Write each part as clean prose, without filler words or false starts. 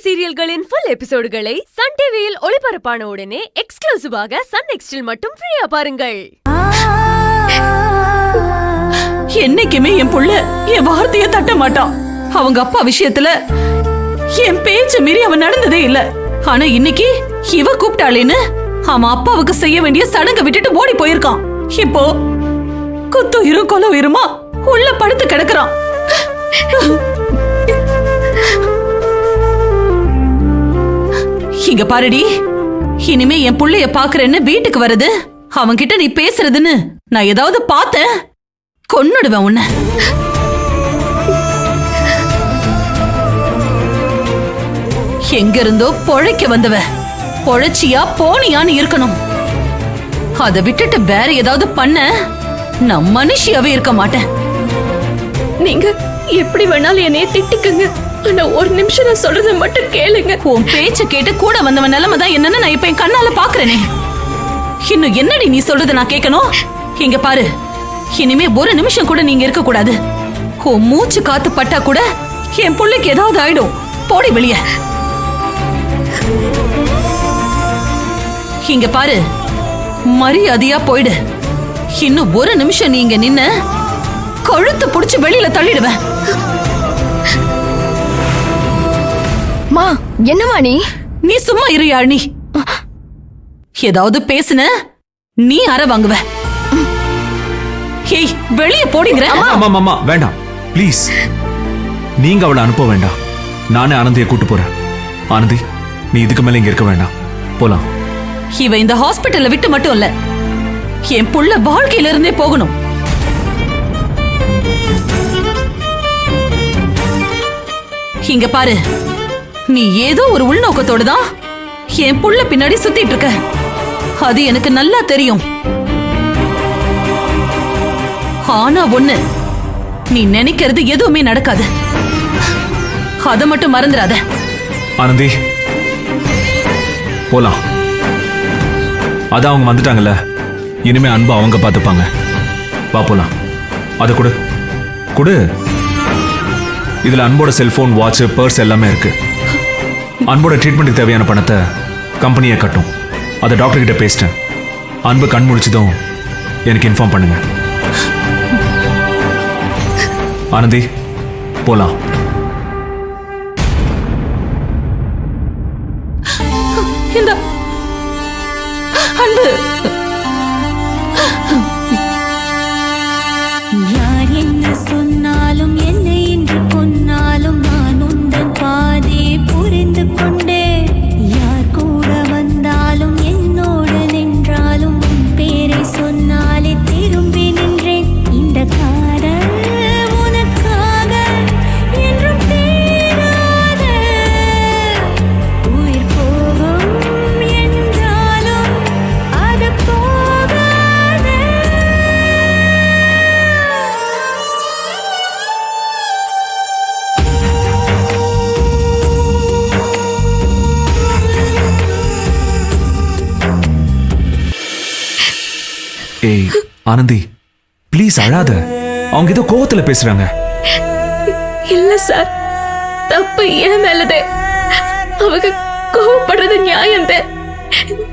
சீரியல்களின் full எபிசோடுகளை Sun டிவியில் ஒளிபரப்பான உடனே எக்ஸ்க்ளூசிவாக சன் நெக்ஸ்டில் மட்டும் ஃப்ரீயா பாருங்கள். என்னைக்குமே என் புள்ள என் வார்த்தையை தட்ட மாட்டான். அவங்க அப்பா விஷயத்துல என் பேச்ச மீறி அவன் நடந்ததே இல்ல. ஆனா இன்னைக்கு இவ கூப்பிட்டாளேன்னு அவன் அப்பாவுக்கு செய்ய வேண்டிய சடங்க விட்டுட்டு ஓடி போயிருக்கான். இப்போ குத்துயிரும் கொலை உயிருமா உள்ள படுத்து கிடக்குறான். இங்க பாருடி, இனிமே என் புள்ளைய பாக்குறேன்னு வீட்டுக்கு வருது அவன்கிட்ட நீ பேசுறதுன்னு நான் ஏதாவது பார்த்தேன் கொன்னுடுவேன் உன்னை. எங்க இருந்தோ பொழைக்க வந்தவ பொழைச்சியா போனியான்னு இருக்கணும். அதை விட்டுட்டு வேற ஏதாவது பண்ண நான் மனுஷியாவே இருக்க மாட்டேன். நீங்க எப்படி வேணாலும் என்னைய திட்டிக்குங்க, ஆனா ஒரு நிமிஷம் நான் சொல்றத மட்டும் கேளுங்க. உன் பேச்ச கேட்டு கூட வந்தவன் நிலைமை தான் என்னன்னு நான் இப்ப என் கண்ணால பாக்குறேனே. இன்னும் என்னடி நீ சொல்றத நான் கேட்கணும்? இங்க பாரு, இனிமே ஒரு நிமிஷம் கூட நீங்க இருக்க கூடாது. உன் மூச்சு காத்து பட்டா கூட என் புள்ளைக்கு ஏதாவது ஆயிடும். போடி வெளிய. இங்க பாரு, மரியாதையா போயிடு. இன்னும் ஒரு நிமிஷம் நீங்க நின்ன கழுத்து புடிச்சு வெளியில தள்ளிடுவேன். மா, என்னமா நீ சும்மா இரு யாழ்னி. ஏதாவது பேசுன நீ அற வாங்குவ. ஏய், வெளிய போடிங்கற. அம்மா வேண்டாம் ப்ளீஸ். நீங்க அவளை அனுப்ப வேண்டாம், நானே ஆனந்தியை கூட்டு போறேன். ஆனந்தி, நீ இதுக்கு மேல இங்க இருக்க வேண்டாம், போலாம். இவ இந்த ஹாஸ்பிடல்ல விட்டு மட்டும் இல்ல, என் புள்ள வாழ்க்கையில இருந்தே போகணும். இங்க பாரு, நீ ஏதோ ஒரு உள்நோக்கத்தோடு தான் என் புள்ள பின்னாடி சுத்திட்டு இருக்க. அது எனக்கு நல்லா தெரியும். ஆனா ஒண்ணு, நீ நினைக்கிறது எதுவுமே நடக்காது. அத மட்டும் மறந்துடாத. ஆனந்தி, போலாம். அதான் அவங்க வந்துட்டாங்கல்ல, இனிமே அன்பு அவங்க பார்த்துப்பாங்க. வா போலாம். அது கொடு கொடு. இதுல அன்போட செல்போன், வாட்ச், பர்ஸ் எல்லாமே இருக்கு. அன்போட ட்ரீட்மெண்ட்டுக்கு தேவையான பணத்தை கம்பெனியை கட்டும். அதை டாக்டர் கிட்ட பேசிட்டேன். அன்பு கண் முடிச்சதும் எனக்கு இன்ஃபார்ம் பண்ணுங்க. ஆனந்தி, போலாம். இந்த அன்பு யார் என்ன சொன்னாலும் என்னை இன்று கொன்னாலும் நான் உந்தன் பாதே புரிந்து கொண்டே. யார் கூட வந்தாலும் என்னோடு நின்றாலும் உன் பேரை சொன்னாலே திரும்பி நின்றேன். இந்த காதல் உனக்காக என்றும் தீராத. உயிர் போகும் என்றாலும் அது போகாத. ஏய் ஆனந்தி, ப்ளீஸ் அழாத. அவங்க ஏதோ கோவத்துல பேசுறாங்க. இல்ல சார், தப்பு ஏன் மேலதே. அவங்க கோவப்படுறது நியாயம்.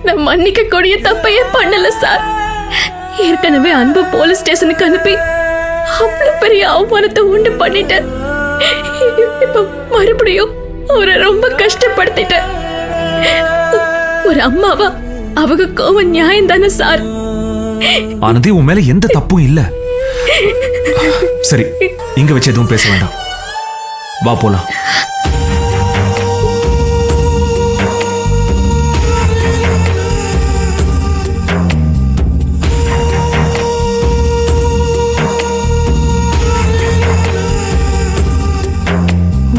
நான் மன்னிக்க கூடிய தப்பையே பண்ணல சார். ஏற்கனவே அன்பு போலீஸ் ஸ்டேஷனுக்கு அனுப்பி அவ்வளவு பெரிய அவமானத்தை உண்டு பண்ணிட்டேன். இப்ப மறுபடியும் அவரை ரொம்ப கஷ்டப்படுத்திட்டேன். ஒரு அம்மாவா அவங்க கோவம் நியாயம் தானே சார். ஆனந்தி, உன் மேல எந்த தப்பும் இல்ல. சரி, இங்க வச்சு எதுவும் பேச வேண்டாம். வா போலாம்.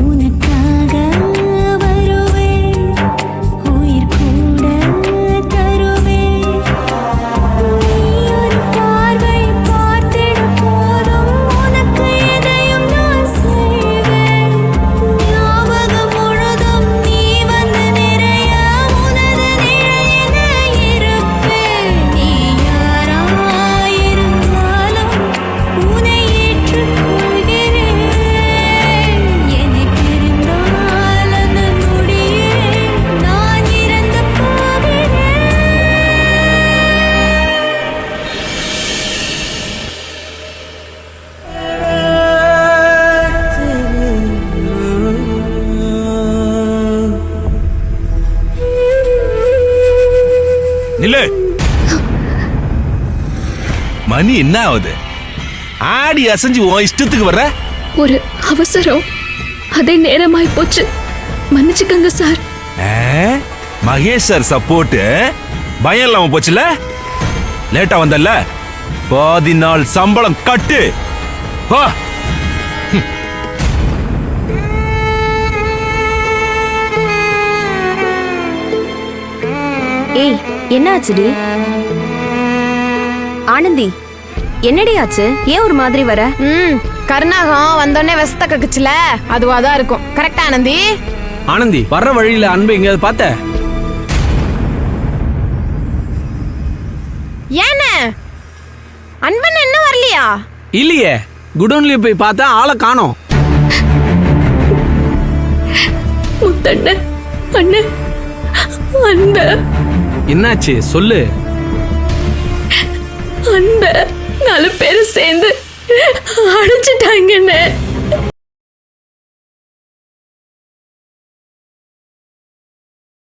உனக்காக வருவேன், உயிர் கூட தருவேன். நீ ஒரு பார்வை பார்த்திட போதும் உனக்கு எதையும் நான் செய்வேன். மணி என்ன ஆகுது? ஆடி அசைஞ்சு உன் இஷ்டத்துக்கு வர்ற? ஒரு அவசரம், அதே நேரமாய் போச்சு, மன்னிச்சுக்கங்க சார். மகேஷ் சார் சப்போர்ட் பயம் இல்லாம போச்சுல. லேட்டா வந்தல்ல, பாதி நாள் சம்பளம் கட்டு. வா. ஏய், என்ன ஆச்சுடி? ஆனந்தி, என்னடி ஆச்சு? ஏன் ஒரு மாதிரி வர? கருணாகம் வந்தோடனே விஷத்த கக்குச்சுல, அதுவாதான் இருக்கும். கரெக்டா ஆனந்தி? ஆனந்தி, வர்ற வழியில அன்பு எங்கேயாவது பார்த்த? ஏன்னு அன்பன் இன்னும் வரலையா? இல்லையே, குடோன்லயே போய் பார்த்தா ஆளை காணோம். முத்தண்ண, அண்ணன், அந்த என்னாச்சு சொல்லு. அந்த 4 பேரும் சேர்ந்து அடிச்சிட்டாங்கன்னு.